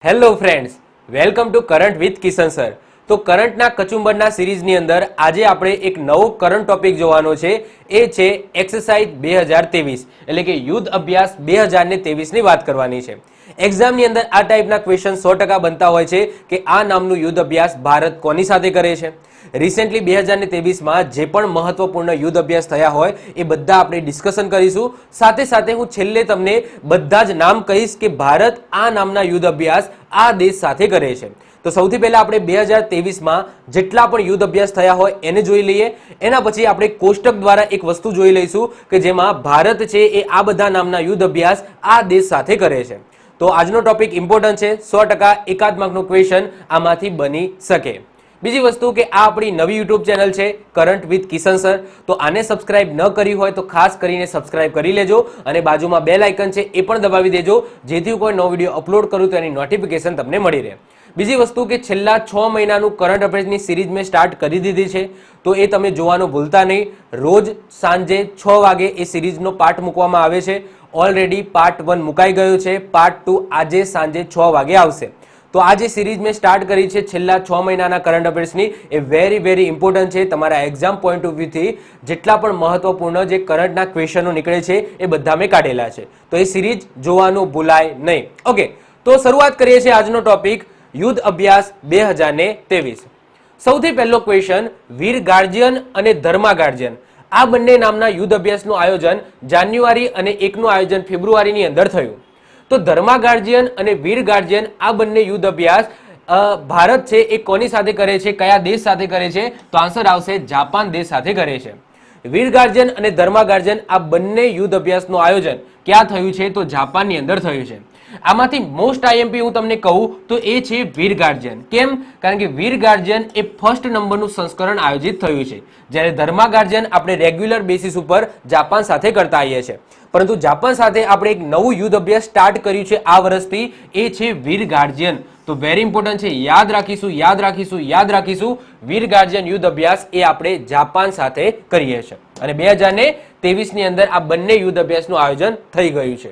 Hello friends, welcome to current with Kishan sir. તો કરંટના કચુંબરના સિરીઝની અંદર આજે આપણે એક નવો કરંટ ટોપિક જોવાનો છે. એ છે એક્સરસાઇઝ 2023 એટલે કે યુદ્ધ અભ્યાસ 2023ની વાત કરવાની છે. એક્ઝામની અંદર આ ટાઈપના ક્વેશ્ચન 100% બનતા હોય છે કે આ નામનું યુદ્ધ અભ્યાસ ભારત કોની સાથે કરે છે. રિસેન્ટલી 2023માં જે પણ મહત્વપૂર્ણ યુદ્ધ અભ્યાસ થયા હોય એ બધા આપણે ડિસ્કશન કરીશું. સાથે સાથે હું છેલ્લે તમને બધા જ નામ કહીશ કે ભારત આ નામના યુદ્ધ અભ્યાસ આ દેશ સાથે કરે છે. તો સૌથી પહેલા આપણે 2023માં જેટલા પણ યુદ્ધ અભ્યાસ થયા હોય એને જોઈ લઈએ. એના પછી આપણે કોષ્ટક દ્વારા એક વસ્તુ જોઈ લઈશું કે જેમાં ભારત છે એ આ બધા નામના યુદ્ધ અભ્યાસ આ દેશ સાથે કરે છે. તો આજનો ટોપિક ઇમ્પોર્ટન્ટ છે, 100% એકાદ માર્કનો ક્વેશ્ચન આમાંથી બની શકે. બીજી વસ્તુ કે આ આપણી નવી યુટ્યુબ ચેનલ છે કરંટ વિથ કિશન સર. તો આને સબસ્ક્રાઇબ ન કરી હોય તો ખાસ કરીને સબસ્ક્રાઇબ કરી લેજો અને બાજુમાં બેલ આઇકન છે એ પણ દબાવી દેજો જેથી કોઈ નવો વિડીયો અપલોડ કરું તો એની નોટિફિકેશન તમને મળી રહે. બીજી વસ્તુ કે છેલ્લા 6 મહિનાનું કરંટ અફેર્સની સિરીઝ મેં સ્ટાર્ટ કરી દીધી છે, તો એ તમે જોવાનું ભૂલતા નહીં. રોજ સાંજે 6 વાગે એ સિરીઝનો પાર્ટ મૂકવામાં આવે છે. ઓલરેડી પાર્ટ 1 મુકાઈ ગયો છે, પાર્ટ 2 આજે સાંજે 6 વાગે આવશે. તો આ જે સિરીઝ મેં સ્ટાર્ટ કરી છે છેલ્લા 6 મહિનાના કરંટ અફેર્સની, એ વેરી ઇમ્પોર્ટન્ટ છે. તમારા એક્ઝામ પોઈન્ટ ઓફ વ્યૂથી જેટલા પણ મહત્વપૂર્ણ જે કરંટના ક્વેશ્ચનો નીકળે છે એ બધા મેં કાઢેલા છે. તો એ સિરીઝ જોવાનું ભૂલાય નહીં. ઓકે, તો શરૂઆત કરીએ છીએ આજનો ટોપિક યુદ્ધ અભ્યાસ 2023. સૌથી પહેલો ક્વેશ્ચન, વીર ગાર્જિયન અને ધર્મા ગાર્જિયન આ બંને નામના યુદ્ધ અભ્યાસનું આયોજન જાન્યુઆરી અને એકનું આયોજન ફેબ્રુઆરીની અંદર થયું. તો ધર્મા ગાર્જિયન અને વીર ગાર્જિયન આ બંને યુદ્ધ અભ્યાસ ભારત છે એ કોની સાથે કરે છે, કયા દેશ સાથે કરે છે? તો આન્સર આવશે જાપાન દેશ સાથે કરે છે. વીર ગાર્જિયન અને ધર્મા ગાર્જિયન આ બંને યુદ્ધ અભ્યાસનું આયોજન ક્યાં થયું છે? તો જાપાનની અંદર થયું છે. આમાંથી મોસ્ટ આઈએમપી હું તમને કહું તો એ છે વીર ગાર્જિયન. કેમ? કારણ કે વીર ગાર્જિયન એ ફર્સ્ટ નંબરનું સંસ્કરણ આયોજિત થયું છે, જ્યારે ધર્મા ગાર્જિયન આપણે રેગ્યુલર બેસિસ ઉપર જાપાન સાથે કરતા આવીએ છીએ. પરંતુ જાપાન સાથે આપણે એક નવું યુદ્ધ અભ્યાસ સ્ટાર્ટ કર્યું છે આ વર્ષથી, એ છે વીર ગાર્જિયન. તો વેરી ઇમ્પોર્ટન્ટ છે, યાદ રાખીશું. વીર ગાર્જિયન યુદ્ધ અભ્યાસ એ આપણે જાપાન સાથે કરીએ છીએ અને 2023ની અંદર આ બંને યુદ્ધ અભ્યાસનું આયોજન થઈ ગયું છે.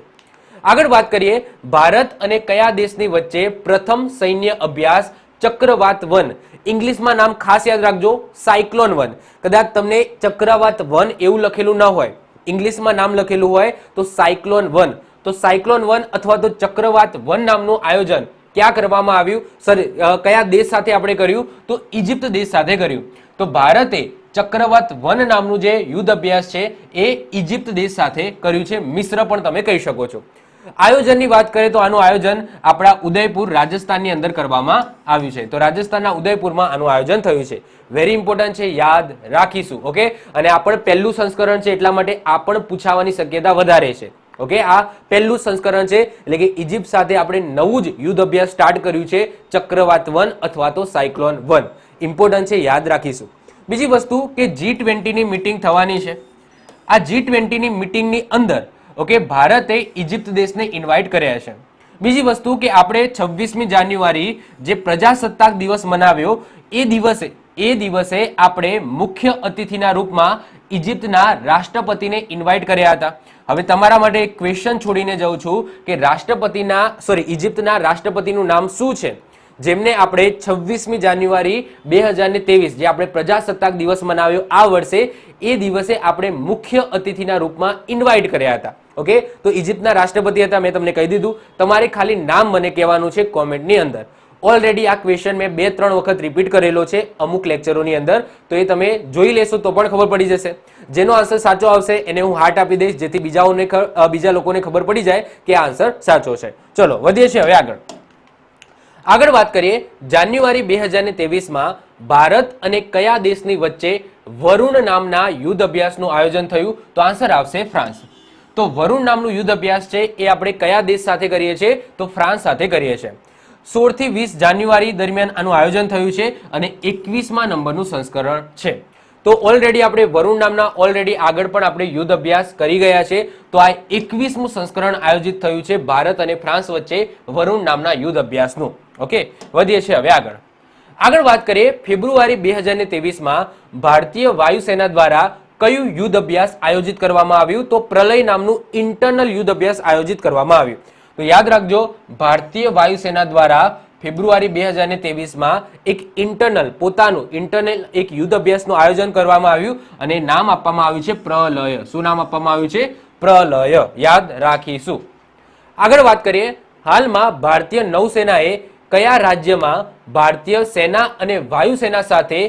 આગળ વાત કરીએ, ભારત અને કયા દેશની વચ્ચે પ્રથમ સૈન્ય અભ્યાસ ચક્રવાત 1, ઇંગ્લિશમાં નામ ખાસ યાદ રાખજો, સાયક્લોન 1. કદાચ તમને ચક્રવાત 1 એવું લખેલું ન હોય, ઇંગ્લિશમાં નામ લખેલું હોય તો સાયક્લોન 1. તો સાયક્લોન 1 અથવા તો ચક્રવાત 1 નામનું આયોજન ક્યાં કરવામાં આવ્યું? સર, કયા દેશ સાથે આપણે કર્યું? તો ઇજિપ્ત દેશ સાથે કર્યું. તો ભારતે ચક્રવાત 1 નામનું જે યુદ્ધ અભ્યાસ છે એ ઇજિપ્ત દેશ સાથે કર્યું છે. મિશ્ર પણ તમે કહી શકો છો. આયોજનની વાત કરીએ તો આનું આયોજન આપણા ઉદયપુર રાજસ્થાનની અંદર કરવામાં આવ્યું છે. તો રાજસ્થાનના ઉદયપુરમાં આનું આયોજન થયું છે. વેરી ઇમ્પોર્ટન્ટ છે, યાદ રાખીશું. ઓકે, અને આ પણ પહેલું સંસ્કરણ છે એટલા માટે આ પણ પૂછાવાની શક્યતા વધારે છે. ઓકે, આ પહેલું સંસ્કરણ છે એટલે કે ઇજિપ્ત સાથે આપણે નવું જ યુદ્ધ અભ્યાસ સ્ટાર્ટ કર્યું છે, ચક્રવાત 1 અથવા તો સાયક્લોન 1. ઇમ્પોર્ટન્ટ છે, યાદ રાખીશું. બીજી વસ્તુ કે G20ની મીટિંગ થવાની છે. આ G20ની મીટિંગની અંદર ઓકે ભારતે ઇજિપ્ત દેશને ઇન્વાઇટ કર્યા છે. બીજી વસ્તુ કે આપણે 26મી જાન્યુઆરી જે પ્રજાસત્તાક દિવસ મનાવ્યો એ દિવસે આપણે મુખ્ય અતિથિના રૂપમાં ઇજિપ્તના રાષ્ટ્રપતિને ઇન્વાઇટ કર્યા હતા. હવે તમારા માટે એક ક્વેશ્ચન છોડીને જાઉં છું કે ઇજિપ્તના રાષ્ટ્રપતિનું નામ શું છે જેમને આપણે 26મી જાન્યુઆરી 2023 જે આપણે પ્રજાસત્તાક દિવસ મનાવ્યો આ વર્ષે, એ દિવસે આપણે મુખ્ય અતિથિના રૂપમાં ઇન્વાઇટ કર્યા હતા. ઓકે, તો ઇજિપ્તના રાષ્ટ્રપતિ હતા, મેં તમને કહી દીધું. તમારે ખાલી નામ મને કહેવાનું છે કોમેન્ટની અંદર. ઓલરેડી આ ક્વેશ્ચન મેં 2-3 વખત રિપીટ કરેલો છે અમુક લેક્ચરોની અંદર, તો એ તમે જોઈ લેશો તો પણ ખબર પડી જશે. જેનો આન્સર સાચો આવશે એને હું હાર્ટ આપી દઈશ જેથી બીજા લોકોને ખબર પડી જાય કે આ આન્સર સાચો છે. ચલો વધીએ છીએ હવે આગળ વાત કરીએ. જાન્યુઆરી 2023માં ભારત અને કયા દેશની વચ્ચે વરુણ નામના યુદ્ધ અભ્યાસનું આયોજન થયું? તો આન્સર આવશે ફ્રાન્સ. તો વરુણ નામનું યુદ્ધ અભ્યાસ છે એ આપણે કયા દેશ સાથે કરીએ છીએ? તો ફ્રાન્સ સાથે કરીએ છીએ. 16 થી 20 જાન્યુઆરી દરમિયાન આનું આયોજન થયું છે અને 21મા નંબરનું સંસ્કરણ છે. તો ઓલરેડી આપણે વરુણ નામના આગળ પણ આપણે યુદ્ધ અભ્યાસ કરી ગયા છે. તો આ 21મું સંસ્કરણ આયોજિત થયું છે ભારત અને ફ્રાન્સ વચ્ચે વરુણ નામના યુદ્ધ અભ્યાસનું. ઓકે, વધીએ છીએ હવે આગળ વાત કરીએ. ફેબ્રુઆરી 2023માં ભારતીય વાયુસેના દ્વારા કયું યુદ્ધ અભ્યાસ આયોજિત કરવામાં આવ્યું? તો પ્રલય નામનું ઇન્ટરનલ યુદ્ધ અભ્યાસ આયોજિત કરવામાં આવ્યું. તો યાદ રાખજો, ભારતીય વાયુસેના દ્વારા ફેબ્રુઆરી 2023માં એક ઇન્ટરનલ એક યુદ્ધ અભ્યાસનું આયોજન કરવામાં આવ્યું અને નામ આપવામાં આવ્યું છે પ્રલય. શું નામ આપવામાં આવ્યું છે? પ્રલય. યાદ રાખીશું. આગળ વાત કરીએ, હાલમાં ભારતીય નૌસેનાએ કયા રાજ્યમાં ભારતીય સેના અને વાયુસેના સાથે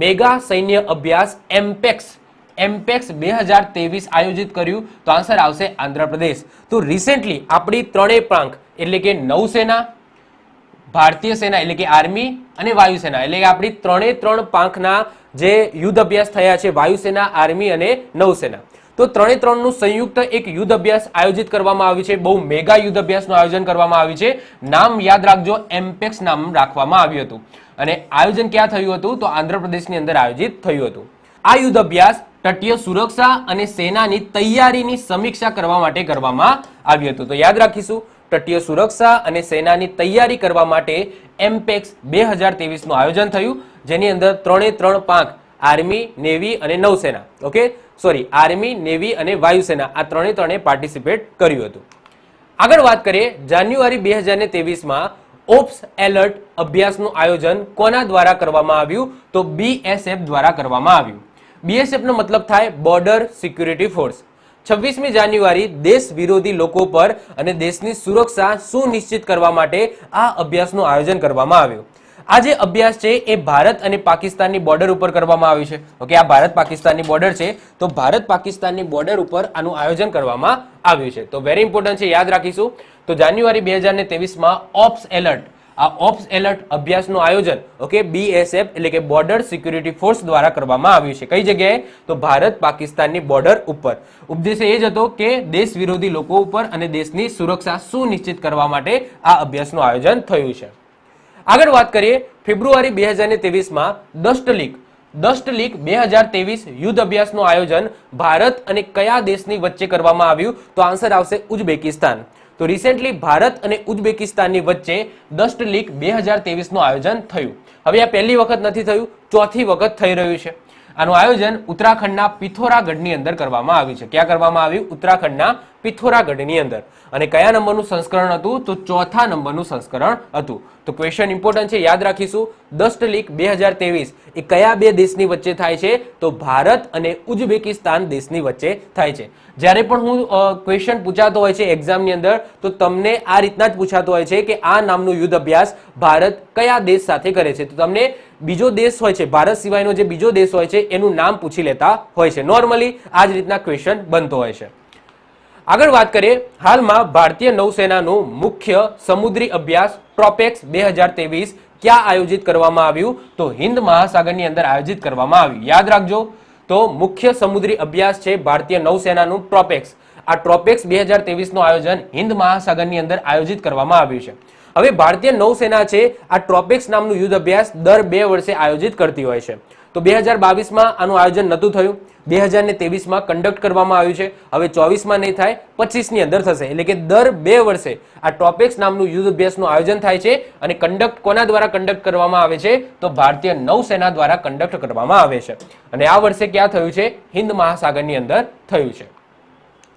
મેગા સૈન્ય અભ્યાસ એમ્પેક્સ 2023 આયોજિત કર્યું? તો આન્સર આવશે આંધ્રપ્રદેશ. તો રિસેન્ટલી આપણી ત્રણેય પાંખ એટલે કે નૌસેના, ભારતીય સેના એટલે કે આર્મી અને વાયુસેના એટલે કે આપણી ત્રણ પાંખના જે યુદ્ધ અભ્યાસ થયા છે, વાયુસેના, આર્મી અને નૌસેના, તો ત્રણનું સંયુક્ત એક યુદ્ધ અભ્યાસ આયોજિત કરવામાં આવ્યું છે. બહુ મેગા યુદ્ધ અભ્યાસનું આયોજન કરવામાં આવ્યું છે. નામ યાદ રાખજો, એમ્પેક્સ નામ રાખવામાં આવ્યું હતું અને આયોજન ક્યાં થયું હતું? તો આંધ્રપ્રદેશની અંદર આયોજિત થયું હતું. આ યુદ્ધ અભ્યાસ તટીય સુરક્ષા અને સેનાની તૈયારીની સમીક્ષા કરવા માટે કરવામાં આવ્યું હતું. તો યાદ રાખીશું, તટીય સુરક્ષા અને સેનાની તૈયારી કરવા માટે એમ્પેક્સ 2023નું આયોજન થયું, જેની અંદર ત્રણ પાંખ આર્મી, નેવી અને નૌસેના, આર્મી, નેવી અને વાયુસેના આ ત્રણે પાર્ટિસિપેટ કર્યું હતું. આગળ વાત કરીએ, જાન્યુઆરી 2023માં ઓપ્સ એલર્ટ અભ્યાસનું આયોજન કોના દ્વારા કરવામાં આવ્યું? તો BSF દ્વારા કરવામાં આવ્યું. BSF નો મતલબ થાય બોર્ડર સિક્યુરિટી ફોર્સ. 26મી જાન્યુઆરી દેશ વિરોધી લોકો પર અને દેશની સુરક્ષા સુનિશ્ચિત કરવા માટે આ અભ્યાસનું આયોજન કરવામાં આવ્યું. આ જે અભ્યાસ છે એ ભારત અને પાકિસ્તાનની બોર્ડર ઉપર કરવામાં આવ્યું છે. ઓકે, આ ભારત પાકિસ્તાનની બોર્ડર છે, તો ભારત પાકિસ્તાનની બોર્ડર ઉપર આનું આયોજન કરવામાં આવ્યું છે. તો વેરી ઇમ્પોર્ટન્ટ છે, યાદ રાખીશું. તો જાન્યુઆરી 2023માં ઓપ્સ એલર્ટ, આ ઓપ્સ એલર્ટ અભ્યાસનું આયોજન BSF એટલે કે બોર્ડર સિક્યુરિટી ફોર્સ દ્વારા કરવામાં આવ્યું છે. કઈ જગ્યાએ? તો ભારત પાકિસ્તાનની બોર્ડર ઉપર. ઉદ્દેશ્ય એ જ હતો કે દેશ વિરોધી લોકો ઉપર અને દેશની સુરક્ષા સુનિશ્ચિત કરવા માટે આ અભ્યાસનું આયોજન થયું છે. આગળ વાત કરીએ, ફેબ્રુઆરી 2023માં ડસ્ટ લીગ 2023 યુદ્ધ અભ્યાસનું આયોજન ભારત અને કયા દેશની વચ્ચે કરવામાં આવ્યું? તો આન્સર આવશે ઉઝબેકિસ્તાન. તો રિસેન્ટલી ભારત અને ઉઝબેકિસ્તાનની વચ્ચે ડસ્ટ લીગ 2023નું આયોજન થયું. હવે આ પહેલી વખત નથી થયું, ચોથી વખત થઈ રહ્યું છે. આનું આયોજન ઉત્તરાખંડના પિથોરાગઢની અંદર કરવામાં આવ્યું છે. ક્યાં કરવામાં આવ્યું? ઉત્તરાખંડના પિથોરાગઢની અંદર. અને કયા નંબરનું સંસ્કરણ હતું? તો ચોથા નંબરનું સંસ્કરણ હતું. તો ક્વેશ્ચન ઇમ્પોર્ટન્ટ છે, યાદ રાખીશું. ડસ્ટ લીગ 2023 એ કયા બે દેશની વચ્ચે થાય છે? તો ભારત અને ઉઝબેકિસ્તાન દેશની વચ્ચે થાય છે. જ્યારે પણ હું ક્વેશ્ચન પૂછાતો હોય છે એક્ઝામની અંદર, તો તમને આ રીતના જ પૂછાતો હોય છે કે આ નામનું યુદ્ધ અભ્યાસ ભારત કયા દેશ સાથે કરે છે. તો તમને બીજો દેશ હોય છે, ભારત સિવાયનો જે બીજો દેશ હોય છે એનું નામ પૂછી લેતા હોય છે. નોર્મલી આ જ રીતના ક્વેશ્ચન બનતો હોય છે. આગળ વાત કરીએ, હાલમાં ભારતીય નૌસેનાનું મુખ્ય સમુદ્રી અભ્યાસ ટ્રોપેક્સ 2023 ક્યાં આયોજિત કરવામાં આવ્યું? તો હિન્દ મહાસાગરની અંદર આયોજિત કરવામાં આવ્યું. યાદ રાખજો, તો મુખ્ય સમુદ્રી અભ્યાસ છે ભારતીય નૌસેનાનું ટ્રોપેક્સ. આ ટ્રોપેક્સ 2023નું આયોજન હિન્દ મહાસાગરની અંદર આયોજિત કરવામાં આવ્યું છે. હવે ભારતીય નૌસેના છે આ ટ્રોપેક્સ નામનું યુદ્ધ અભ્યાસ દર 2 વર્ષે આયોજિત કરતી હોય છે. તો 2022માં આનું આયોજન નહોતું થયું, 2023માં કન્ડક્ટ કરવામાં આવ્યું છે. હવે 24માં નહીં થાય, 25ની અંદર થશે. એટલે કે દર 2 વર્ષે આ ટ્રોપેક્સ નામનું યુદ્ધ અભ્યાસનું આયોજન થાય છે અને કન્ડક્ટ કોના દ્વારા કન્ડક્ટ કરવામાં આવે છે? તો ભારતીય નૌસેના દ્વારા કન્ડક્ટ કરવામાં આવે છે. અને આ વર્ષે ક્યાં થયું છે? હિન્દ મહાસાગરની અંદર થયું છે.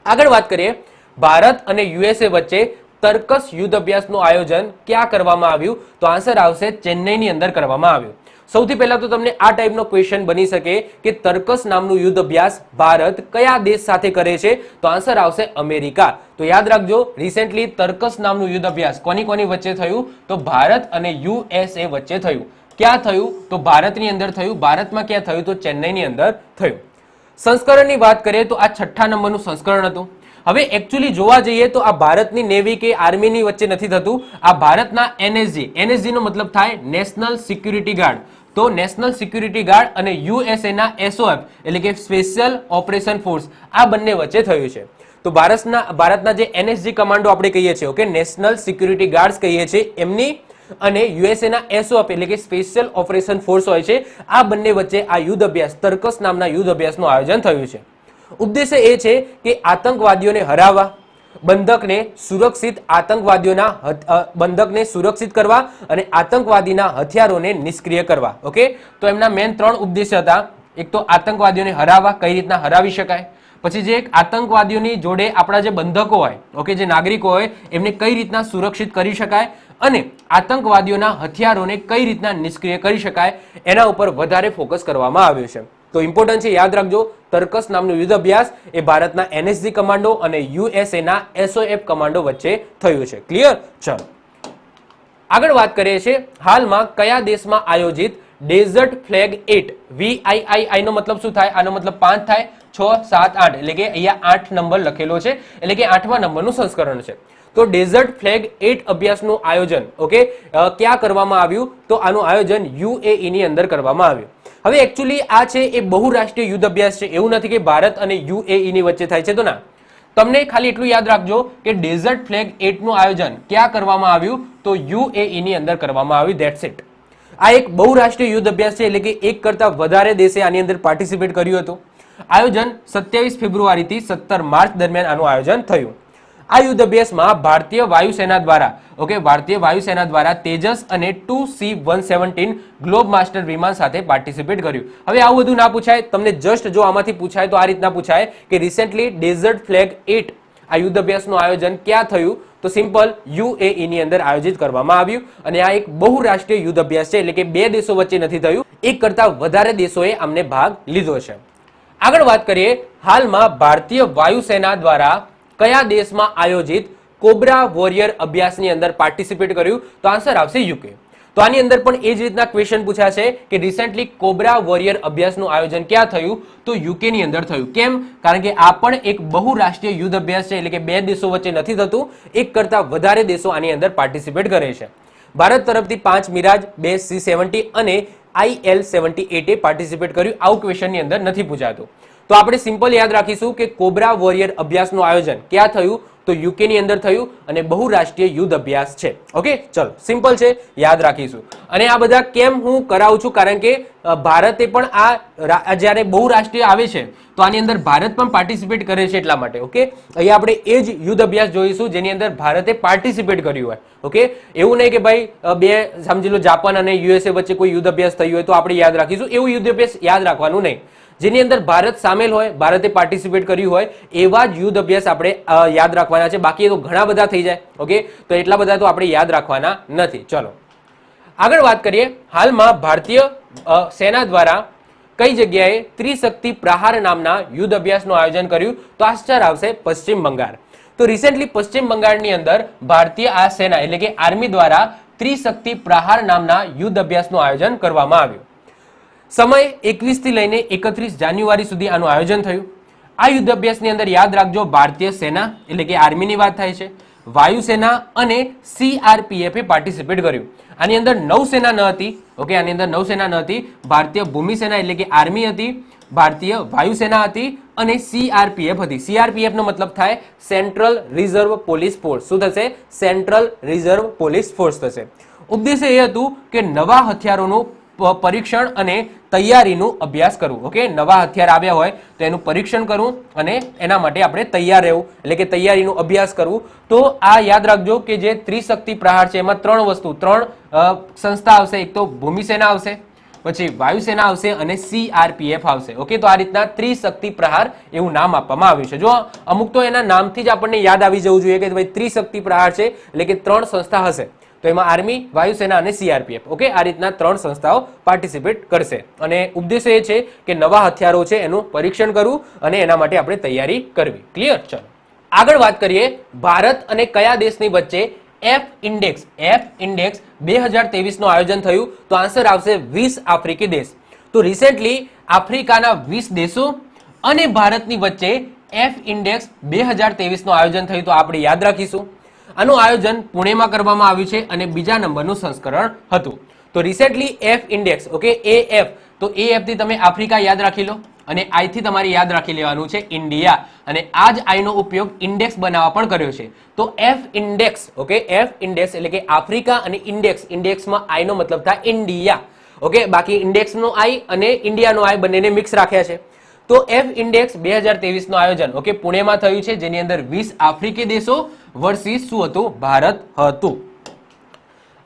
આગળ વાત કરીએ, ભારત અને USA વચ્ચે તર્કસ યુદ્ધ અભ્યાસનું આયોજન ક્યાં કરવામાં આવ્યું? તો આન્સર આવશે ચેન્નઈની અંદર કરવામાં આવ્યું. સૌથી પહેલા તો તમને આ ટાઈપનો ક્વેશ્ચન બની શકે કે તર્કસ નામનું યુદ્ધ અભ્યાસ ભારત કયા દેશ સાથે કરે છે? તો આન્સર આવશે અમેરિકા. તો યાદ રાખજો, રિસેન્ટલી તર્કસ નામનું યુદ્ધ અભ્યાસ કોની વચ્ચે થયું? તો ભારત અને USA વચ્ચે થયું. ક્યાં થયું? તો ભારતની અંદર થયું. ભારતમાં ક્યાં થયું? તો ચેન્નઈની અંદર થયું. સંસ્કરણની વાત કરીએ તો આ 6થા નંબરનું સંસ્કરણ હતું. હવે એકચ્યુઅલી જોવા જઈએ તો આ ભારતની નેવી કે આર્મીની વચ્ચે નથી થતું, આ ભારતના NSG નો મતલબ થાય નેશનલ સિક્યુરિટી ગાર્ડ. તો નેશનલ સિક્યુરિટી ગાર્ડ અને USA ના SOF એટલે કે સ્પેશિયલ ઓપરેશન ફોર્સ આ બંને વચ્ચે થયું છે. તો ભારતના જે NSG કમાન્ડો આપણે કહીએ છીએ, ઓકે, નેશનલ સિક્યુરિટી ગાર્ડ્સ કહીએ છીએ, એમની અને USA ના SOF એટલે કે સ્પેશિયલ ઓપરેશન ફોર્સ હોય છે, આ બંને વચ્ચે આ યુદ્ધ અભ્યાસ તર્કસ નામના યુદ્ધ અભ્યાસનું આયોજન થયું છે. ઉદ્દેશ્ય એ છે કે આતંકવાદીઓને હરાવવા, બંધકને સુરક્ષિત કરવા અને આતંકવાદીના હથિયારોને નિષ્ક્રિય કરવા. ઓકે, તો એમના મેન 3 ઉદ્દેશ્ય હતા. એક તો આતંકવાદીઓને હરાવવા, કઈ રીતના હરાવી શકાય. પછી જે આતંકવાદીઓની જોડે આપણા જે બંધકો હોય, ઓકે, જે નાગરિકો હોય એમને કઈ રીતના સુરક્ષિત કરી શકાય અને આતંકવાદીઓના હથિયારોને કઈ રીતના નિષ્ક્રિય કરી શકાય એના ઉપર વધારે ફોકસ કરવામાં આવ્યું છે. તો ઇમ્પોર્ટન્ટ છે, યાદ રાખજો. તર્કસ નામનું યુદ્ધ અભ્યાસ એ ભારતના NSG કમાન્ડો અને USA ના SOF કમાન્ડો વચ્ચે થયું છે. ક્લિયર? ચલો આગળ વાત કરીએ છીએ હાલમાં કયા દેશમાં આયોજિત ડેઝર્ટ ફ્લેગ 8 VIII નો મતલબ શું થાય? આનો મતલબ 5 થાય, 6, 7, 8 એટલે કે અહીંયા 8 નંબર લખેલો છે એટલે કે 8મા નંબરનું સંસ્કરણ છે. તો ડેઝર્ટ ફ્લેગ 8 અભ્યાસનું આયોજન, ઓકે, ક્યાં કરવામાં આવ્યું? તો આનું આયોજન UAE ની અંદર કરવામાં આવ્યું. હવે એકચ્યુઅલી આ છે એ બહુરાષ્ટ્રીય યુદ્ધ અભ્યાસ છે, એવું નથી કે ભારત અને UAE ની વચ્ચે થાય છે. તો ના, તમને ખાલી એટલું યાદ રાખજો કે ડેઝર્ટ ફ્લેગ 8 નું આયોજન ક્યાં કરવામાં આવ્યું? તો UAE ની અંદર કરવામાં આવ્યું. That's it. આ એક બહુરાષ્ટ્રીય યુદ્ધ અભ્યાસ છે એટલે કે એક કરતા વધારે દેશે આની અંદર પાર્ટિસિપેટ કર્યું હતું. આયોજન 27 ફેબ્રુઆરીથી 17 માર્ચ દરમિયાન આનું આયોજન થયું. આ યુદ્ધ અભ્યાસમાં ભારતીય વાયુસેના દ્વારા, ઓકે, ભારતીય વાયુસેના દ્વારા તેજસ અને 2C-117 ગ્લોબ માસ્ટર વિમાન સાથે પાર્ટિસિપેટ કર્યું. હવે આવું બધું ના પૂછાય તમને, જસ્ટ જો આમાંથી પૂછાય તો આ રીતના પૂછાય કે રિસેન્ટલી ડેઝર્ટ ફ્લેગ 8 આ યુદ્ધ અભ્યાસનું આયોજન ક્યાં થયું? તો સિમ્પલ UAE ની અંદર આયોજિત કરવામાં આવ્યું. અને આ એક બહુરાષ્ટ્રીય યુદ્ધ અભ્યાસ છે એટલે કે બે દેશો વચ્ચે નથી થયું, એક કરતા વધારે દેશોએ આમને ભાગ લીધો છે. આગળ વાત કરીએ હાલમાં ભારતીય વાયુસેના દ્વારા કયા દેશમાં આયોજિત કોબ્રા વોરિયર અભ્યાસની અંદર પાર્ટિસિપેટ કર્યું? તો આન્સર આવશે UK. તો આની અંદર પણ એ જ રીતના ક્વેશ્ચન પૂછ્યા છે કે રિસેન્ટલી કોબ્રા વોરિયર અભ્યાસનું આયોજન ક્યાં થયું? તો UK ની અંદર થયું. કેમ? કારણ કે આ પણ એક બહુરાષ્ટ્રીય યુદ્ધ અભ્યાસ છે એટલે કે બે દેશો વચ્ચે નથી થતું, એક કરતા વધારે દેશો આની અંદર પાર્ટિસિપેટ કરે છે. ભારત તરફથી 5 મિરાજ, 2 C-70 અને IL-78 પાર્ટિસિપેટ કર્યું. આવું ક્વેશ્ચનની અંદર નથી પૂછાતું. તો આપણે સિમ્પલ યાદ રાખીશું કે કોબ્રા વોરિયર અભ્યાસનું આયોજન ક્યાં થયું? તો UK ની અંદર થયું અને બહુરાષ્ટ્રીય યુદ્ધ અભ્યાસ છે. ઓકે, ચલો સિમ્પલ છે, યાદ રાખીશું. અને આ બધા કેમ હું કરાવું છું? કારણ કે ભારતે પણ આ જ્યારે બહુરાષ્ટ્રીય આવે છે તો આની અંદર ભારત પણ પાર્ટિસિપેટ કરે છે એટલા માટે. ઓકે, અહીંયા આપણે એ જ યુદ્ધ અભ્યાસ જોઈશું જેની અંદર ભારતે પાર્ટિસિપેટ કર્યું હોય. ઓકે, એવું નહીં કે ભાઈ બે સમજી લો જાપાન અને USA વચ્ચે કોઈ યુદ્ધ અભ્યાસ થયું હોય તો આપણે યાદ રાખીશું, એવું યુદ્ધ અભ્યાસ યાદ રાખવાનું નહીં. જેની અંદર ભારત સામેલ હોય, ભારતે પાર્ટિસિપેટ કર્યું હોય એવા જ યુદ્ધ અભ્યાસ આપણે યાદ રાખવાના છે. બાકી તો ઘણા બધા થઈ જાય. ઓકે, તો એટલા બધા તો આપણે યાદ રાખવાના નથી. ચલો આગળ વાત કરીએ હાલમાં ભારતીય સેના દ્વારા કઈ જગ્યાએ ત્રિશક્તિ પ્રહાર નામના યુદ્ધ અભ્યાસનું આયોજન કર્યું? તો આન્સર આવશે પશ્ચિમ બંગાળ. તો રિસેન્ટલી પશ્ચિમ બંગાળની અંદર ભારતીય આ સેના એટલે કે આર્મી દ્વારા ત્રિશક્તિ પ્રહાર નામના યુદ્ધ અભ્યાસનું આયોજન કરવામાં આવ્યું. સમય 21 થી લઈને 31 જાન્યુઆરી સુધી આનું આયોજન થયું. આ યુદ્ધ અભ્યાસની અંદર યાદ રાખજો ભારતીય સેના એટલે કે આર્મીની વાત થાય છે, વાયુસેના અને CRPF એ પાર્ટિસિપેટ કર્યું. આની અંદર નૌસેના ન હતી. ઓકે, આની અંદર નૌસેના ન હતી. ભારતીય ભૂમિ સેના એટલે કે આર્મી હતી, ભારતીય વાયુસેના હતી અને CRPF હતી. CRPF નો મતલબ થાય સેન્ટ્રલ રિઝર્વ પોલીસ ફોર્સ. શું થશે? સેન્ટ્રલ રિઝર્વ પોલીસ ફોર્સ થશે. ઉદ્દેશ્ય એ હતું કે નવા હથિયારોનું પરીક્ષણ અને તૈયારીનું અભ્યાસ કરવું. ઓકે, નવા હથિયાર આવ્યા હોય તો એનું પરીક્ષણ કરવું અને એના માટે આપણે તૈયાર રહેવું એટલે કે તૈયારીનું અભ્યાસ કરવું. તો આ યાદ રાખજો કે જે ત્રિશક્તિ પ્રહાર છે એમાં ત્રણ સંસ્થા આવશે. એક તો ભૂમિ સેના આવશે, પછી વાયુસેના આવશે અને CRPF આવશે. ઓકે, તો આ રીતના ત્રિશક્તિ પ્રહાર એવું નામ આપવામાં આવ્યું છે. જો અમુક તો એના નામથી જ આપણને યાદ આવી જવું જોઈએ કે ભાઈ ત્રિશક્તિ પ્રહાર છે એટલે કે 3 સંસ્થા હશે. તો એમાં આર્મી, વાયુસેના અને CRPF. ઓકે, આ રીતના 3 સંસ્થાઓ પાર્ટિસિપેટ કરશે અને ઉદ્દેશ્ય એ છે કે નવા હથિયારો છે એનું પરીક્ષણ કરવું અને એના માટે આપણે તૈયારી કરવી. ક્લિયર? ચલો આગળ વાત કરીએ ભારત અને કયા દેશની વચ્ચે F ઇન્ડેક્સ 2023 નું આયોજન થયું? તો આન્સર આવશે 20 આફ્રિકી દેશ. તો રિસેન્ટલી આફ્રિકાના 20 દેશો અને ભારતની વચ્ચે F ઇન્ડેક્સ 2023 નું આયોજન થયું. તો આપણે યાદ રાખીશું આનું આયોજન પુણેમાં કરવામાં આવ્યું છે અને બીજા નંબરનું સંસ્કરણ હતું. તો recently F index, okay, AF, તો AF થી તમે આફ્રિકા યાદ રાખી લો અને I થી તમારે યાદ રાખી લેવાનું છે ઇન્ડિયા. અને આ જ I નો ઉપયોગ ઇન્ડેક્સ બનાવવા પણ કર્યો છે. તો F index, okay, F index એટલે કે આફ્રિકા અને ઇન્ડેક્સમાં I નો મતલબ થાય ઇન્ડિયા. ઓકે, બાકી ઇન્ડેક્સનો I અને ઇન્ડિયાનો I બંનેને મિક્સ રાખ્યા છે. તો F ઇન્ડેક્સ 2023 નું આયોજન ઓકે પુણેમાં થયું છે જેની અંદર 20 આફ્રિકી દેશો વર્સિસ શું હતું? ભારત હતું.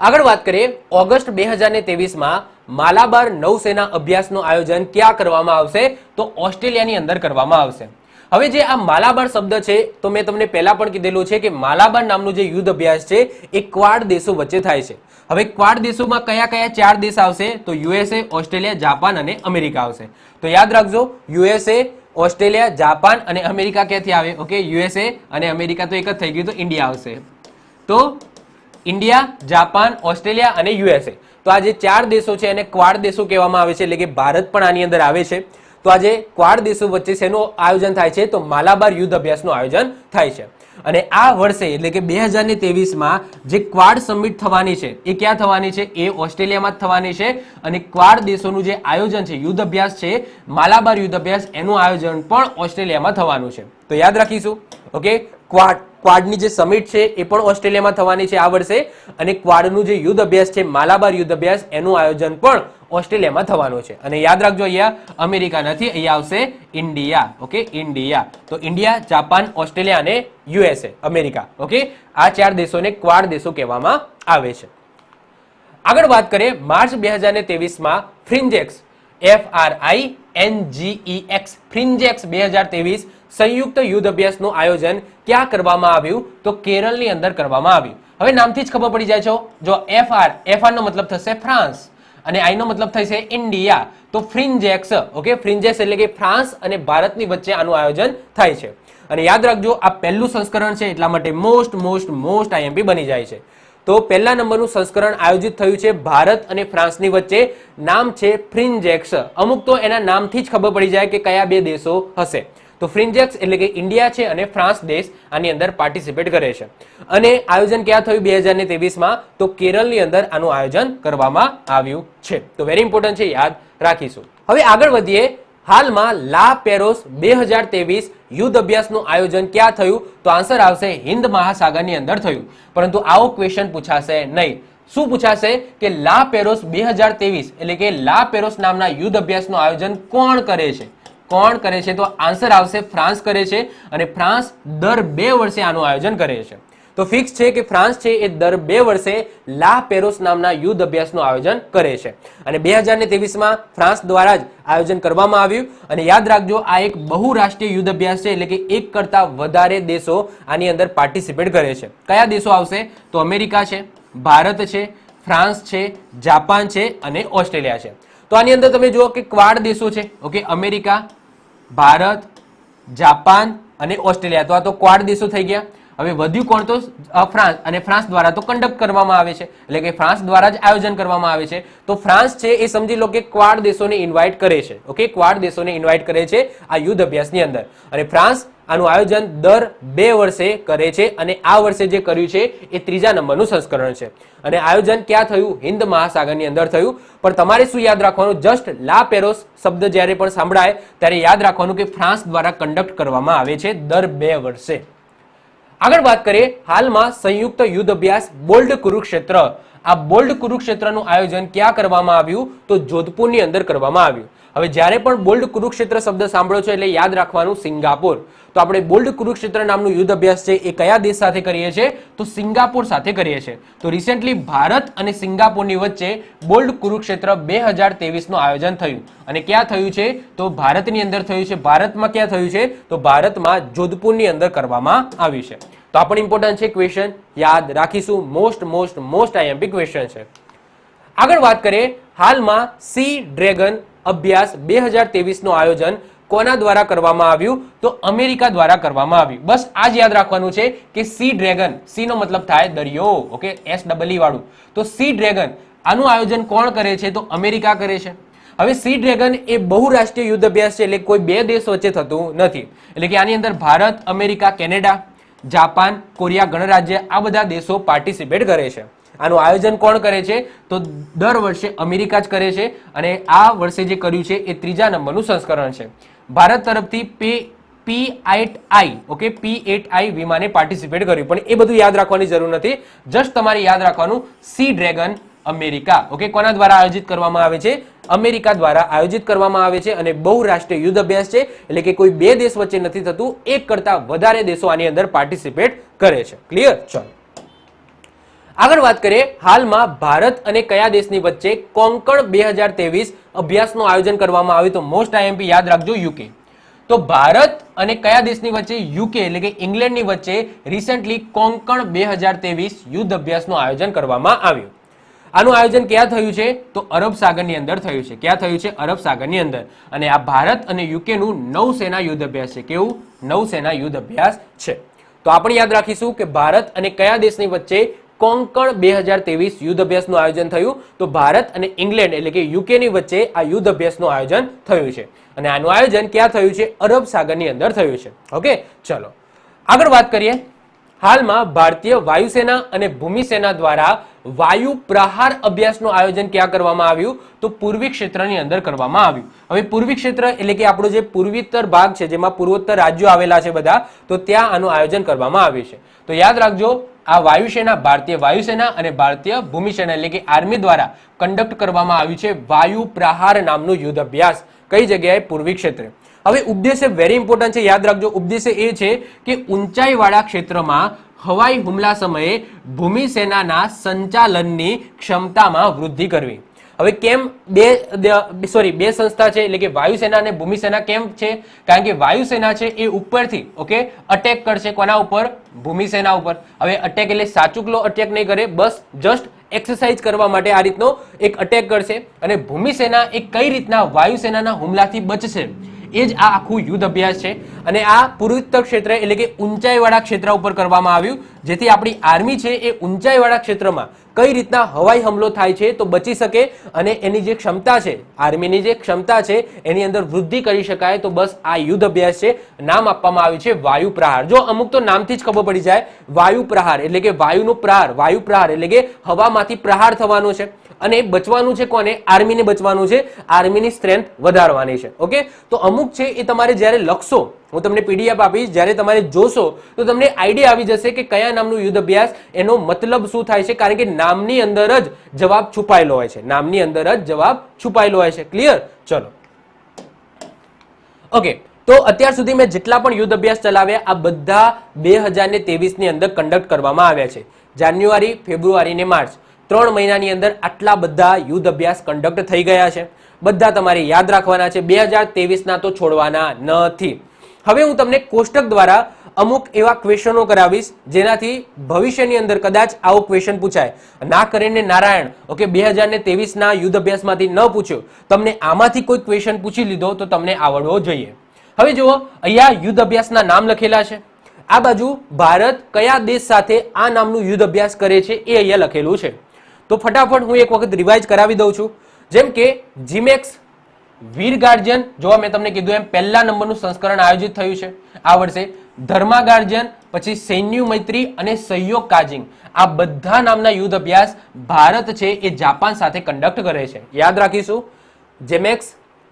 આગળ વાત કરીએ ઓગસ્ટ 2023 માં માલાબાર નૌસેના અભ્યાસનું આયોજન ક્યાં કરવામાં આવશે? તો ઓસ્ટ્રેલિયાની અંદર કરવામાં આવશે. હવે જે આ માલાબાર શબ્દ છે તો મેં તમને પહેલા પણ કીધેલું છે કે માલાબાર નામનું જે યુદ્ધ અભ્યાસ છે એ ક્વાડ દેશો વચ્ચે થાય છે. હવે ક્વાડ દેશોમાં કયા કયા 4 દેશ આવશે? તો યુએસએ, ઓસ્ટ્રેલિયા, જાપાન અને અમેરિકા આવશે. તો યાદ રાખજો, યુએસએ, ઓસ્ટ્રેલિયા, જાપાન અને અમેરિકા ક્યાંથી આવે? ઓકે, યુએસએ અને અમેરિકા તો એક જ થઈ ગયું, તો ઇન્ડિયા આવશે. તો ઇન્ડિયા, જાપાન, ઓસ્ટ્રેલિયા અને યુએસએ, તો આ જે 4 દેશો છે એને ક્વાડ દેશો કહેવામાં આવે છે, એટલે કે ભારત પણ આની અંદર આવે છે. તો આજે ક્વાડ દેશો વચ્ચે શેનું આયોજન થાય છે? તો માલાબાર યુદ્ધ અભ્યાસનું આયોજન થાય છે. અને આ વર્ષે એટલે કે 2023માં જે ક્વાડ સમિટ થવાની છે એ ક્યાં થવાની છે? એ ઓસ્ટ્રેલિયામાં જ થવાની છે. અને ક્વાડ દેશોનું જે આયોજન છે, યુદ્ધ અભ્યાસ છે, માલાબાર યુદ્ધ અભ્યાસ, એનું આયોજન પણ ઓસ્ટ્રેલિયામાં થવાનું છે. તો યાદ રાખીશું. ઓકે, ક્વાડની જે સમિટ છે એ પણ ઓસ્ટ્રેલિયામાં થવાની છે આ વર્ષે. અને ક્વાડનું જે યુદ્ધ અભ્યાસ છે, માલાબાર યુદ્ધ અભ્યાસ, એનું આયોજન પણ ઓસ્ટ્રેલિયામાં થવાનું છે. અને યાદ રાખજો, અહીંયા અમેરિકા નથી, અહીંયા આવશે ઇન્ડિયા. Okay, India. તો ઇન્ડિયા, જાપાન, ઓસ્ટ્રેલિયા અને યુએસએ, અમેરિકા. ઓકે, આ 4 દેશોને ક્વાડ દેશો કહેવામાં આવે છે. આગળ વાત કરીએ, માર્ચ 2023માં ફ્રિન્જેક્સ, FRINGEX, ફ્રિન્જેક્સ 2023 સંયુક્ત યુદ્ધ અભ્યાસનું આયોજન ક્યાં કરવામાં આવ્યું? તો કેરળની અંદર કરવામાં આવ્યું. હવે નામથી જ ખબર પડી જાય છે. જો FR નો મતલબ થશે ફ્રાન્સ અને I નો મતલબ થશે ઇન્ડિયા. તો ફ્રિન્જેક્સ, ઓકે, ફ્રિન્જેક્સ એટલે કે ફ્રાન્સ અને ભારતની વચ્ચે આનું આયોજન થાય છે. અને યાદ રાખજો, આ પહેલું સંસ્કરણ છે એટલા માટે મોસ્ટ IMP બની જાય છે. તો પહેલા નંબરનું સંસ્કરણ આયોજિત થયું છે ભારત અને ફ્રાન્સની વચ્ચે. નામ છે ફ્રિન્જેક્સ. અમુક તો એના નામથી જ ખબર પડી જાય કે કયા 2 દેશો હશે. તો ફ્રિન્જેક્સ એટલે કે ઇન્ડિયા છે અને ફ્રાન્સ દેશ આની અંદર પાર્ટિસિપેટ કરે છે. અને આયોજન ક્યાં થયું 2023માં? તો કેરળની અંદર આનું આયોજન કરવામાં આવ્યું છે. તો વેરી ઇમ્પોર્ટન્ટ છે, યાદ રાખીશું. હવે આગળ વધીએ. હાલમાં લા પેરોસ 2023 યુદ્ધ અભ્યાસનું આયોજન ક્યાં થયું? તો આન્સર આવશે હિન્દ મહાસાગરની અંદર થયું. પરંતુ આવો ક્વેશ્ચન પૂછાશે નહીં. શું પૂછાશે? કે લા પેરોસ 2023 એટલે કે લા પેરોસ નામના યુદ્ધ અભ્યાસનું આયોજન કોણ કરે છે? કોણ કરે છે? તો આન્સર આવશે ફ્રાન્સ કરે છે. અને ફ્રાન્સ દર 2 વર્ષે આનું આયોજન કરે છે. તો ફિક્સ છે કે ફ્રાન્સ છે એ દર 2 વર્ષે લા પેરોસ નામના યુદ્ધ અભ્યાસનું આયોજન કરે છે. અને 2023માં ફ્રાન્સ દ્વારા જ આયોજન કરવામાં આવ્યું. અને યાદ રાખજો, આ એક બહુરાષ્ટ્રીય યુદ્ધ અભ્યાસ છે, એટલે કે એક કરતા વધારે દેશો આની અંદર પાર્ટિસિપેટ કરે છે. કયા દેશો આવશે? તો અમેરિકા છે, ભારત છે, ફ્રાન્સ છે, જાપાન છે અને ઓસ્ટ્રેલિયા છે. તો આની અંદર તમે જુઓ કે ક્વાડ દેશો છે. ઓકે, અમેરિકા, ભારત, જાપાન અને ઓસ્ટ્રેલિયા. તો આ તો ક્વાડ દેશો થઈ ગયા. હવે વધ્યું કોણ? તો ફ્રાન્સ. અને ફ્રાન્સ દ્વારા તો કન્ડક્ટ કરવામાં આવે છે, એટલે કે ફ્રાન્સ દ્વારા જ આયોજન કરવામાં આવે છે. તો ફ્રાન્સ છે એ સમજી લો કે ક્વાડ દેશોને ઇન્વાઇટ કરે છે. ઓકે, ક્વાડ દેશોને ઇન્વાઇટ કરે છે આ યુદ્ધ અભ્યાસની અંદર. અને ફ્રાન્સ આનું આયોજન દર 2 વર્ષે કરે છે. અને આ વર્ષે જે કર્યું છે એ 3જા નંબરનું સંસ્કરણ છે. અને આયોજન ક્યાં થયું? હિન્દ મહાસાગરની અંદર થયું. પણ તમારે શું યાદ રાખવાનું? જસ્ટ લા પેરોસ શબ્દ જ્યારે પણ સાંભળાય ત્યારે યાદ રાખવાનું કે ફ્રાન્સ દ્વારા કન્ડક્ટ કરવામાં આવે છે દર 2 વર્ષે. આગળ વાત કરીએ. હાલમાં સંયુક્ત યુદ્ધ અભ્યાસ બોલ્ડ કુરુક્ષેત્ર. આ બોલ્ડ કુરુક્ષેત્રનું આયોજન ક્યાં કરવામાં આવ્યું? તો જોધપુરની અંદર કરવામાં આવ્યું. હવે જ્યારે પણ બોલ્ડ કુરુક્ષેત્ર શબ્દ સાંભળો છો એટલે યાદ રાખવાનું સિંગાપોર. તો આપણે બોલ્ડ કુરુક્ષેત્ર નામનું યુદ્ધ અભ્યાસ છે એ કયા દેશ સાથે કરીએ છીએ? તો સિંગાપોર સાથે કરીએ છીએ. તો રિસેન્ટલી ભારત અને સિંગાપોરની વચ્ચે બોલ્ડ કુરુક્ષેત્ર 2023નું આયોજન થયું. અને ક્યાં થયું છે? તો ભારતની અંદર થયું છે. ભારતમાં ક્યાં થયું છે? તો ભારતમાં જોધપુરની અંદર કરવામાં આવ્યું છે. તો આ પણ ઇમ્પોર્ટન્ટ છે ક્વેશ્ચન, યાદ રાખીશું. મોસ્ટ IMP ક્વેશ્ચન છે. આગળ વાત કરીએ. હાલમાં સી ડ્રેગન અભ્યાસ 2023નું આયોજન કોના દ્વારા કરવામાં આવ્યું? તો અમેરિકા દ્વારા કરવામાં આવ્યું. બસ આ જ યાદ રાખવાનું છે કે સી ડ્રેગન, સી નો મતલબ થાય દરિયો. ઓકે, SEE વાળું. તો સી ડ્રેગન આનું આયોજન કોણ કરે છે? તો અમેરિકા કરે છે. હવે સી ડ્રેગન એ બહુરાષ્ટ્રીય યુદ્ધ અભ્યાસ છે, એટલે કોઈ 2 દેશ વચ્ચે થતું નથી. એટલે કે આની અંદર Bharat, America, Canada, Japan, Korea ગણરાજ્ય આ બધા દેશો પાર્ટિસિપેટ કરે છે. આનું આયોજન કોણ કરે છે? તો દર વર્ષે અમેરિકા જ કરે છે. અને આ વર્ષે જે કર્યું છે એ 3જા નંબરનું સંસ્કરણ છે. ભારત તરફથી P8I, ઓકે, P8I વિમાને પાર્ટિસિપેટ કર્યું. પણ એ બધું યાદ રાખવાની જરૂર નથી. જસ્ટ તમારે યાદ રાખવાનું સી ડ્રેગન અમેરિકા. ઓકે, કોના દ્વારા આયોજિત કરવામાં આવે છે? અમેરિકા દ્વારા આયોજિત કરવામાં આવે છે. અને બહુરાષ્ટ્રીય યુદ્ધ અભ્યાસ છે, એટલે કે કોઈ 2 દેશ વચ્ચે નથી થતું, એક કરતા વધારે દેશો આની અંદર પાર્ટિસિપેટ કરે છે. ક્લિયર? ચલો આગળ વાત કરીએ. હાલમાં ભારત અને કયા દેશની વચ્ચે કોંકણ 2023 અભ્યાસનું આયોજન કરવામાં આવ્યું? તો મોસ્ટ IMP યાદ રાખજો, યુકે. તો ભારત અને કયા દેશની વચ્ચે? યુકે એટલે કે ઇંગ્લેન્ડની વચ્ચે રિસેન્ટલી કોંકણ 2023 યુદ્ધ અભ્યાસનું આયોજન કરવામાં આવ્યું. આનું આયોજન ક્યાં થયું છે? તો અરબ સાગરની અંદર થયું છે. ક્યાં થયું છે? અરબ સાગરની અંદર. અને આ ભારત અને યુકેનું નૌસેના યુદ્ધ અભ્યાસ છે. કેવું? નૌસેના યુદ્ધ અભ્યાસ છે. તો આપણે યાદ રાખીશું કે ભારત અને કયા દેશની વચ્ચે કોંકણ 2023 યુદ્ધ અભ્યાસનું આયોજન થયું? તો ભારત અને ઇંગ્લેન્ડ એટલે કે યુકેની વચ્ચે આ યુદ્ધ અભ્યાસનું આયોજન થયું છે. અને આનું આયોજન ક્યાં થયું છે? અરબ સાગરની અંદર થયું છે. ઓકે, ચલો આગળ વાત કરીએ. હાલમાં ભારતીય વાયુસેના અને ભૂમિસેના દ્વારા વાયુ પ્રહાર અભ્યાસનું આયોજન ક્યાં કરવામાં આવ્યું? તો પૂર્વી ક્ષેત્રની અંદર કરવામાં આવ્યું. હવે પૂર્વી ક્ષેત્ર એટલે કે આપણો જે પૂર્વોત્તર ભાગ છે, જેમાં પૂર્વોત્તર રાજ્યો આવેલા છે બધા, તો ત્યાં આનું આયોજન કરવામાં આવ્યું છે. તો યાદ રાખજો, આ વાયુસેના, ભારતીય વાયુસેના અને ભારતીય ભૂમિસેના એટલે કે આર્મી દ્વારા કન્ડક્ટ કરવામાં આવ્યું છે વાયુ પ્રહાર નામનું યુદ્ધ અભ્યાસ. કઈ જગ્યાએ? પૂર્વી ક્ષેત્રે. હવે ઉદ્દેશ્ય વેરી ઇમ્પોર્ટન્ટ છે, યાદ રાખજો. ઉદ્દેશ્ય એ છે કે ઊંચાઈવાળા ક્ષેત્રમાં હવાઈ હુમલા સમયે ભૂમિસેનાના સંચાલનની ક્ષમતામાં વૃદ્ધિ કરવી. હવે કેમ બે સંસ્થા છે એટલે કે વાયુસેના અને ભૂમિસેના કેમ છે? કારણ કે વાયુસેના છે એ ઉપરથી અટેક કરશે. કોના ઉપર? ભૂમિસેના ઉપર. હવે અટેક એટલે સાચુકલો અટેક નહીં કરે, બસ જસ્ટ એક્સરસાઇઝ કરવા માટે આ રીતનો એક અટેક કરશે. અને ભૂમિસેના એ કઈ રીતના વાયુસેનાના હુમલાથી બચશે, એ જ આ આખું યુદ્ધ અભ્યાસ છે. અને આ પૂર્વોત્તર ક્ષેત્ર એટલે કે ઊંચાઈવાળા ક્ષેત્ર ઉપર કરવામાં આવ્યું, જેથી આપણી આર્મી છે એ ઊંચાઈવાળા ક્ષેત્રમાં કઈ રીતના હવાઈ હુમલો થાય છે તો બચી શકે, અને એની જે ક્ષમતા છે, આર્મીની જે ક્ષમતા છે એની અંદર વૃદ્ધિ કરી શકાય. તો બસ આ યુદ્ધ અભ્યાસ છે. નામ આપવામાં આવ્યું છે વાયુ પ્રહાર. જો અમુક તો નામથી જ ખબર પડી જાય, વાયુ પ્રહાર એટલે કે વાયુનો પ્રહાર. વાયુ પ્રહાર એટલે કે હવામાંથી પ્રહાર થવાનો છે, અને બચવાનું છે કોને? આર્મીને બચવાનું છે. આર્મીની સ્ટ્રેન્થ વધારવાની છે. ઓકે, તો અમુક છે એ તમારે જ્યારે લખશો, હું તમને પીડીએફ આપીશ, જ્યારે તમારે જોશો તો તમને આઈડિયા આવી જશે કે કયા નામનું યુદ્ધ અભ્યાસ, એનો મતલબ શું થાય છે. કારણ કે નામની અંદર જ જવાબ છુપાયેલો હોય છે. નામની અંદર જ જવાબ છુપાયેલો હોય છે. ક્લિયર? ચલો, ઓકે. તો અત્યાર સુધી મેં જેટલા પણ યુદ્ધ અભ્યાસ ચલાવ્યા, આ બધા 2023 ની અંદર કન્ડક્ટ કરવામાં આવ્યા છે. જાન્યુઆરી, ફેબ્રુઆરી ને માર્ચ, 3 મહિનાની અંદર આટલા બધા યુદ્ધ અભ્યાસ કન્ડક્ટ થઈ ગયા છે. બધા તમારે યાદ રાખવાના છે. 2023 ના તો છોડવાના નથી. હવે હું તમને કોષ્ટક દ્વારા અમુક એવા ક્વેશ્ચનો કરાવીશ જેનાથી ભવિષ્યની અંદર કદાચ આવો ક્વેશ્ચન પૂછાય. ના કરીને નારાયણ, ઓકે, 2023 ના યુદ્ધ અભ્યાસમાંથી ન પૂછ્યો, તમને આમાંથી કોઈ ક્વેશ્ચન પૂછી લીધો તો તમને આવડવો જોઈએ. હવે જુઓ, અહીંયા યુદ્ધ અભ્યાસના નામ લખેલા છે. આ બાજુ ભારત કયા દેશ સાથે આ નામનું યુદ્ધ અભ્યાસ કરે છે એ અહીંયા લખેલું છે. તો ફટાફટ હું એક વખત રિવાઇઝ કરાવી દઉં છું. જેમ કે જીમેક્સ, વીર ગાર્જિયન, જોવા મેં તમને કીધું એમ પહેલા નંબરનું સંસ્કરણ આયોજિત થયું છે આ વર્ષે. ધર્મા ગાર્જિયન, પછી સૈન્ય મૈત્રી અને સહયોગ કાજિંગ, આ બધા નામના યુદ્ધ અભ્યાસ ભારત છે એ જાપાન સાથે કન્ડક્ટ કરે છે. યાદ રાખીશું, જેમેક્સ,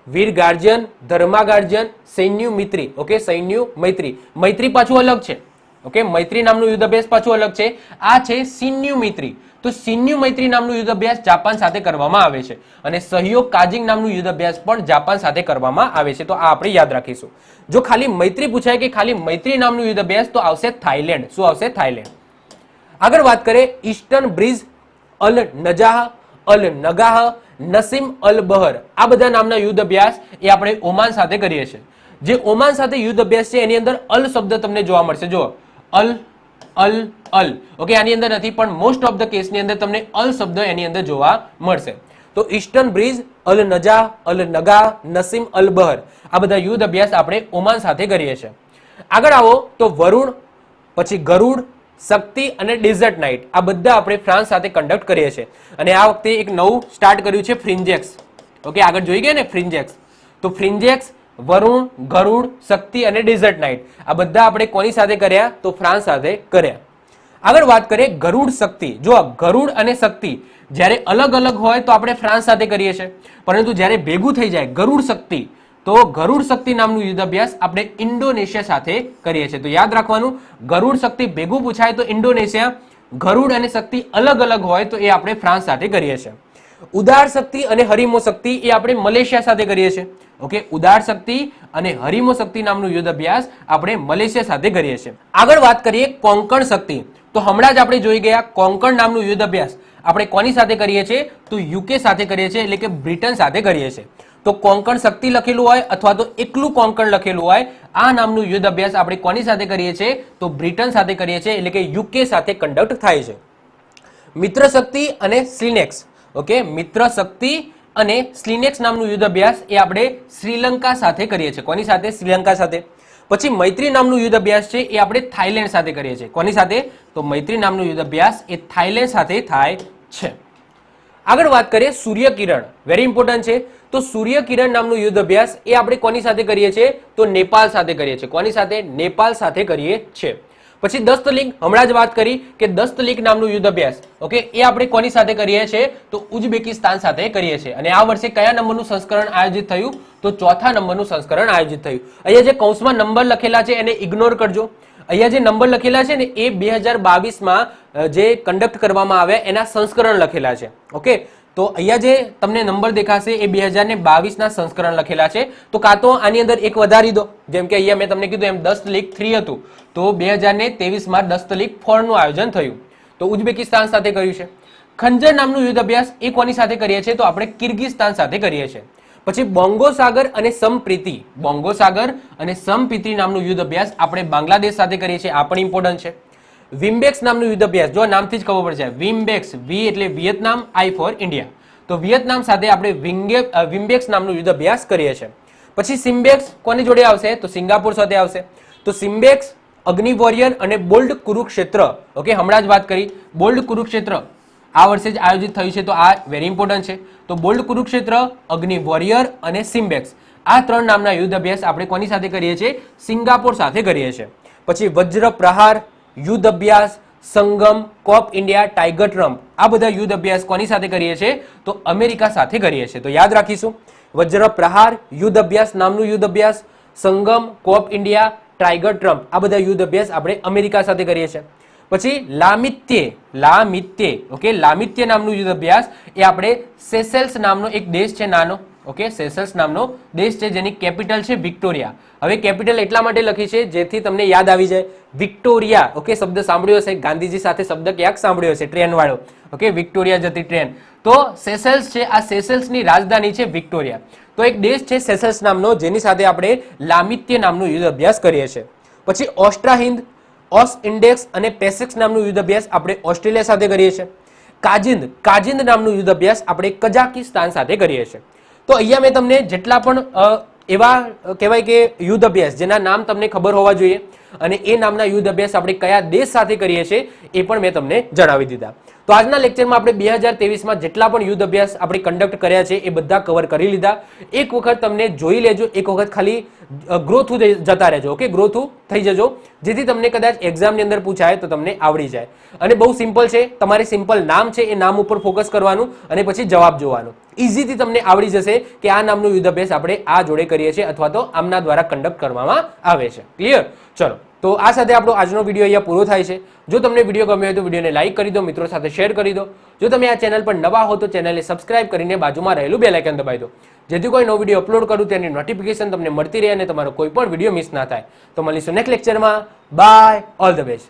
વીર ગાર્જિયન, ધર્મા ગાર્જિયન, સૈન્ય મૈત્રી. ઓકે, સૈન્ય મૈત્રી, મૈત્રી પાછું અલગ છે. ઓકે, મૈત્રી નામનું યુદ્ધ અભ્યાસ પાછું અલગ છે. આ છે સૈન્ય મૈત્રી. તો સૈન્ય મૈત્રી નામનું યુદ્ધ અભ્યાસ જાપાન સાથે કરવામાં આવે છે, અને સહયોગ કાજિંગ નામનું યુદ્ધ અભ્યાસ પણ જાપાન સાથે કરવામાં આવે છે. તો આ આપણે યાદ રાખીશું. જો ખાલી મૈત્રી પૂછાય કે ખાલી મૈત્રી નામનું યુદ્ધ અભ્યાસ, તો આવશે થાઈલેન્ડ. શું આવશે? થાઈલેન્ડ. આગળ વાત કરીએ, ઈસ્ટર્ન બ્રિજ, અલ નજાહ, અલ નગાહ, નસીમ અલ બહર, આ બધા નામના યુદ્ધ અભ્યાસ એ આપણે ઓમાન સાથે કરીએ છીએ. જે ઓમાન સાથે યુદ્ધ અભ્યાસ છે એની અંદર અલ શબ્દ તમને જોવા મળશે. જો અલ, અલ, અલ, ઓકે, આની અંદર નથી, પણ મોસ્ટ ઓફ ધ કેસની અંદર તમને અલ શબ્દ એની અંદર જોવા મળશે. તો ઈસ્ટર્ન બ્રિજ, અલ નજા, અલ નગા, નસીમ અલ બહર, આ બધા યુદ્ધ અભ્યાસ આપણે ઓમાન સાથે કરીએ છીએ. આગળ આવો તો વરુણ, પછી ગરુડ, શક્તિ અને ડેઝર્ટ નાઇટ, આ બધા આપણે ફ્રાન્સ સાથે કન્ડક્ટ કરીએ છીએ. અને આ વખતે એક નવું સ્ટાર્ટ કર્યું છે, ફ્રિન્જેક્સ. ઓકે, આગળ જોઈ ગયા ને ફ્રિન્જેક્સ. તો ફ્રિન્જેક્સ, વરુણ, ગરુડ, શક્તિ અને ડેઝર્ટ નાઇટ, આ બધા આપણે કોની સાથે કર્યા? તો ફ્રાન્સ સાથે કર્યા. આગળ વાત કરીએ ગરુડ શક્તિ. જો ગરુડ અને શક્તિ જ્યારે અલગ અલગ હોય તો આપણે ફ્રાન્સ સાથે કરીએ છીએ, પરંતુ જ્યારે ભેગું થઈ જાય ગરુડ શક્તિ, તો ગરુડ શક્તિ નામનું યુદ્ધ અભ્યાસ આપણે ઇન્ડોનેશિયા સાથે કરીએ છીએ. તો યાદ રાખવાનું, ગરુડ શક્તિ ભેગું પૂછાય તો ઇન્ડોનેશિયા, ગરુડ અને શક્તિ અલગ અલગ હોય તો એ આપણે ફ્રાન્સ સાથે કરીએ છીએ. ઉદાર શક્તિ અને હરિમો શક્તિ એ આપણે મલેશિયા સાથે કરીએ છીએ. ઓકે, ઉદાર શક્તિ અને હરિમો શક્તિ નામનું યુદ્ધ અભ્યાસ આપણે મલેશિયા સાથે કરીએ છીએ. આગળ વાત કરીએ કોંકણ શક્તિ. તો હમણાં જ આપણે જોઈ ગયા કોંકણ નામનું યુદ્ધ અભ્યાસ આપણે કોની સાથે કરીએ છીએ? તો યુકે સાથે કરીએ છીએ, એટલે કે બ્રિટન સાથે કરીએ છીએ. તો કોંકણ શક્તિ લખેલું હોય અથવા તો એકલું કોંકણ લખેલું હોય, આ નામનું યુદ્ધ અભ્યાસ આપણે કોની સાથે કરીએ છીએ? તો બ્રિટન સાથે કરીએ છીએ, એટલે કે યુકે સાથે કન્ડક્ટ થાય છે. મિત્ર શક્તિ અને સ્લિનેક્સ, ઓકે, મિત્ર શક્તિ અને સ્લિનેક્સ નામનું યુદ્ધ અભ્યાસ એ આપણે શ્રીલંકા સાથે કરીએ છીએ. કોની સાથે? શ્રીલંકા સાથે. પછી મૈત્રી નામનું યુદ્ધ અભ્યાસ છે એ આપણે થાઈલેન્ડ સાથે કરીએ છીએ. કોની સાથે? તો મૈત્રી નામનું યુદ્ધ અભ્યાસ એ થાઈલેન્ડ સાથે થાય છે. આગળ વાત કરીએ સૂર્યકિરણ, વેરી ઇમ્પોર્ટન્ટ છે. તો સૂર્યકિરણ નામનું યુદ્ધ અભ્યાસ એ આપણે કોની સાથે કરીએ છીએ? તો નેપાળ સાથે કરીએ છીએ. કોની સાથે? નેપાળ સાથે કરીએ છીએ. પછી દસ્તલિંગ, હમણાં જ વાત કરી કે દસ્તલિંગ નામનું યુદ્ધ અભ્યાસ, ઓકે, એ આપણે કોની સાથે કરીએ છીએ? તો ઉઝબેકિસ્તાન સાથે કરીએ છીએ. અને આ વર્ષે કયા નંબરનું સંસ્કરણ આયોજિત થયું? તો ચોથા નંબરનું સંસ્કરણ આયોજિત થયું. અહીંયા જે કૌંસમાં નંબર લખેલા છે એને ઇગ્નોર કરજો. અહીંયા જે નંબર લખેલા છે ને એ 2022માં જે કન્ડક્ટ કરવામાં આવ્યા એના સંસ્કરણ લખેલા છે. ઓકે, તો અહીંયા જે તમને નંબર દેખાશે એ 2022ના સંસ્કરણ લખેલા છે. તો કાં તો આની અંદર એક વધારી દો, જેમ કે અહીંયા મેં તમને કીધું એમ દસ્તલિંગ 3 હતું, તો 2023માં દસ્તલિંગ 4 નું આયોજન થયું. તો ઉઝબેકિસ્તાન સાથે કર્યું છે. ખંજર નામનું યુદ્ધ અભ્યાસ એ કોની સાથે કરીએ છીએ? તો આપણે કિર્ગિસ્તાન સાથે કરીએ છીએ. પછી બોંગો સાગર અને સમપ્રીતિ, બોંગો સાગર અને સમપ્રીતિ નામનું યુદ્ધ અભ્યાસ આપણે બાંગ્લાદેશ સાથે કરીએ છીએ. આ પણ ઇમ્પોર્ટન્ટ છે. વિમ્બેક્સ નામનું યુદ્ધ અભ્યાસ, જો નામથી જ ખબર પડશે, વિમ્બેક્સ, વી એટલે વિયેતનામ, આઈ ફોર ઇન્ડિયા. તો વિયેતનામ સાથે આપણે વિમ્બેક્સ નામનું યુદ્ધ અભ્યાસ કરીએ છીએ. પછી સિમ્બેક્સ કોની જોડે આવશે? તો સિંગાપુર સાથે આવશે. તો સિમ્બેક્સ, અગ્નિ વોરિયર અને બોલ્ડ કુરુક્ષેત્ર, ઓકે, હમણાં જ વાત કરી, બોલ્ડ કુરુક્ષેત્ર આ વર્ષે જ આયોજિત થયું છે. તો આ વેરી ઇમ્પોર્ટન્ટ છે. તો બોલ્ડ કુરુક્ષેત્ર, અગ્નિ વોરિયર અને સિમ્બેક્સ, આ 3 નામના યુદ્ધ અભ્યાસ આપણે કોની સાથે કરીએ છીએ? સિંગાપોર સાથે કરીએ છીએ. પછી વજ્ર પ્રહાર, યુદ્ધ અભ્યાસ, સંગમ, કોપ ઇન્ડિયા, ટાઈગર ટ્રમ્પ, આ બધા યુદ્ધ અભ્યાસ કોની સાથે કરીએ છીએ? તો અમેરિકા સાથે કરીએ છીએ. તો યાદ રાખીશું, વજ્ર પ્રહાર, યુદ્ધ અભ્યાસ નામનું યુદ્ધ અભ્યાસ, સંગમ, કોપ ઇન્ડિયા, ટાઈગર ટ્રમ્પ, આ બધા યુદ્ધ અભ્યાસ આપણે અમેરિકા સાથે કરીએ છીએ. પછી લામિત્ય, ઓકે, લામિત્ય નામનું યુદ્ધ અભ્યાસ એ આપણે સેશેલ્સ નામનો એક દેશ છે નાનો, ઓકે, સેશેલ્સ નામનો દેશ છે જેની કેપિટલ છે વિક્ટોરિયા. હવે કેપિટલ એટલા માટે લખી છે જેથી તમને યાદ આવી જાય, વિક્ટોરિયા, ઓકે, શબ્દ સાંભળ્યો હશે, ગાંધીજી સાથે શબ્દ ક્યાંક સાંભળ્યો હશે, ટ્રેન વાળો, ઓકે, વિક્ટોરિયા જતી ટ્રેન. તો સેશેલ્સ છે, આ સેશેલ્સની રાજધાની છે વિક્ટોરિયા. તો એક દેશ છે સેશેલ્સ નામનો જેની સાથે આપણે લામિત્ય નામનું યુદ્ધ અભ્યાસ કરીએ છીએ. પછી ઓસ્ટ્રાહિંદ, ઓસ ઇન્ડેક્સ અને પેસેક્સ નામનું યુદ્ધ અભ્યાસ આપણે ઓસ્ટ્રેલિયા સાથે કરીએ છીએ. કાજિંદ નામનું યુદ્ધ અભ્યાસ આપણે કઝાકિસ્તાન સાથે કરીએ છીએ. તો અહીંયા મેં તમને જેટલા પણ એવા કહેવાય કે યુદ્ધ અભ્યાસ જેના નામ તમને ખબર હોવા જોઈએ અને એ નામના યુદ્ધ અભ્યાસ આપણે કયા દેશ સાથે કરીએ છીએ એ પણ મેં તમને જણાવી દીધા. તો આજના લેક્ચરમાં આપણે 2023માં જેટલા પણ યુદ્ધ અભ્યાસ આપણે કન્ડક્ટ કર્યા છે એ બધા કવર કરી લીધા. એક વખત તમને જોઈ લેજો, એક વખત ખાલી ગ્રો થ્રુ જતા રહેજો, ઓકે, ગ્રો થ્રુ થઈ જજો, જેથી તમને કદાચ એક્ઝામની અંદર પૂછાય તો તમને આવડી જાય. અને બહુ સિમ્પલ છે, તમારે સિમ્પલ નામ છે એ નામ ઉપર ફોકસ કરવાનું અને પછી જવાબ જોવાનો. ઇઝીથી તમને આવડી જશે કે આ નામનું યુદ્ધ અભ્યાસ આપણે આ જોડે કરીએ છીએ અથવા તો આમના દ્વારા કન્ડક્ટ કરવામાં આવે છે. ક્લિયર? ચલો, તો આ સાથે આપણો આજનો વિડીયો અહીંયા પૂરો થાય છે. જો તમને વિડીયો ગમ્યો હોય તો વિડીયોને લાઈક કરી દો, મિત્રો સાથે શેર કરી દો. જો તમે આ ચેનલ પર નવા હો તો ચેનલને સબસ્ક્રાઇબ કરીને બાજુમાં રહેલું બેલ આઇકન દબાવી દો, જેથી કોઈ નવો વિડીયો અપલોડ કરું તેની નોટિફિકેશન તમને મળતી રહે અને તમારો કોઈ પણ વિડીયો મિસ ના થાય. તો મળીશું નેક્સ્ટ લેક્ચરમાં. Bye, all the best.